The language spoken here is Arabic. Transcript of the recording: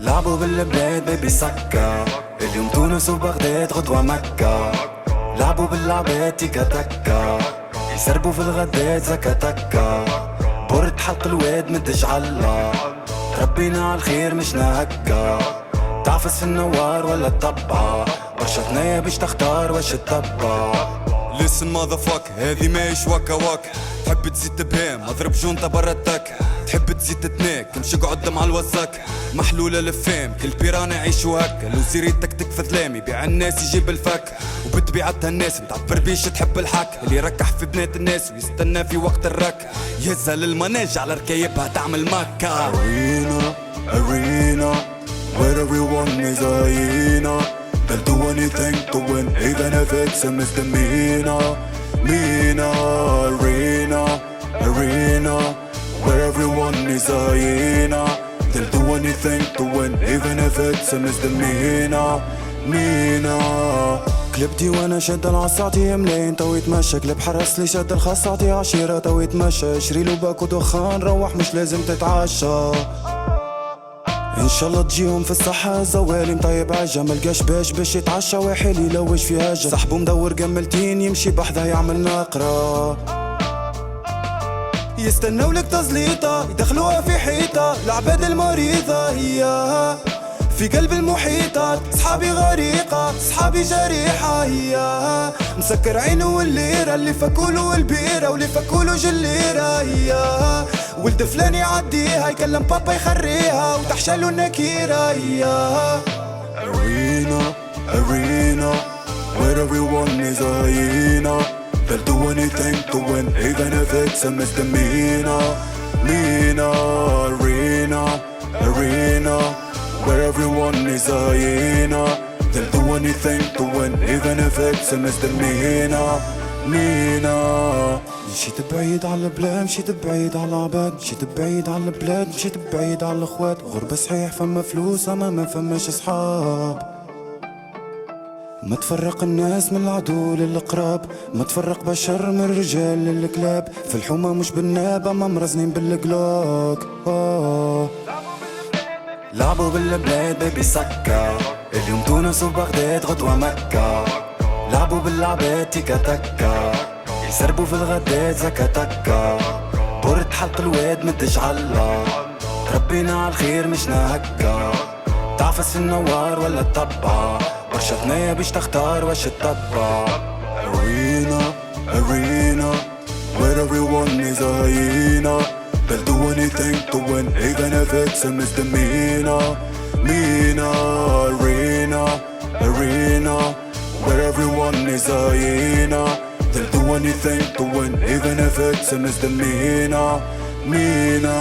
لعبوا بالبلاد بيبي سكا، اليوم تونس وبغداد غدوة مكة. لعبوا باللعبات تيكا تكا، يسربوا في الغدات زكا تكا. برد حلق الواد مدش علا، تربينا عالخير مشنا هكا. تعفس في النوار ولا الطبعة، برشا ثنايا باش تختار واش الطبع. Listen motherfucker هذي ماهيش وكا وكا. تحب تزيد تبهام اضرب جونتا برا التك. تحب تزيد تتناك امشي قعد مع الوزك. محلولة لفام كل بيرانا يعيشوا هكا. لو زيري تكتك في ظلامي بيع الناس يجيب الفك. وبطبيعتها الناس متعبر بيش تحب الحك. اللي يركح في بنات الناس ويستنى في وقت الرك. يهزها للمناج على ركايبها تعمل مكة. Arena, arena, where everyone is a hyena. They'll do anything to win, even if it's a misdemeanor. Mina, arena, arena, where everyone is a hyena. They'll do anything to win, even if it's a misdemeanor. Mina. كلبتي وانا شاد العصاتي ملاين تو يتمشى. كلب حرس لي شاد الخاصاتي عشيرة تو يتمشى. شري له باكو دخان روح مش لازم تتعشى. ان شاء الله تجيهم في الصحة زوالي مطيب عجة. ملقاش باش يتعشى وحيلي لوش في هجة. صاحبو مدور جملتين يمشي بحذا يعمل نقرة. يستنوا لك تزليطة يدخلوها في حيطة. العباد المريضة هي في قلب المحيطات. صحابي غريقة صحابي جريحة هي. مسكر عينه والليرة اللي فكولو البيرة واللي فكولو جليرة هي. ولد فلان يعديها يكلم بابا يخريها وتحشلو النكيرة هي. Arena, arena, where everyone is a hyena. They'll do anything to win, even if it's a misdemeanor. Mina, arena, arena, where everyone is a hyena. They'll do anything to win, even if it's a misdemeanor. Mina. مشيت بعيد على البلاد مشيت بعيد على العباد. مشيت بعيد على البلاد مشيت بعيد على الاخوات. غربة صحيح فما فلوس اما ما فماش اصحاب. ما تفرق الناس من العدو للقراب. ما تفرق بشر من الرجال للكلاب. في الحومة مش بالناب اما مرزنين بالقلوك. لعبوا بالبلاد بيبي سكا، اليوم تونس وبغداد غدوة مكة. لعبوا باللعبات تيكا تكا، يسربوا في الغدات زكا تكا. برد حلق الواد مدش علا، تربينا عالخير مشنا هكا. تعفس في النوار ولا الطبعة، برشا ثنايا باش تختار واش الطبع. Arena, arena, where everyone is a hyena. They'll do anything to win, even if it's a misdemeanor. Mina, arena, arena, where everyone is a hyena. They'll do anything to win, even if it's a misdemeanor. Mina.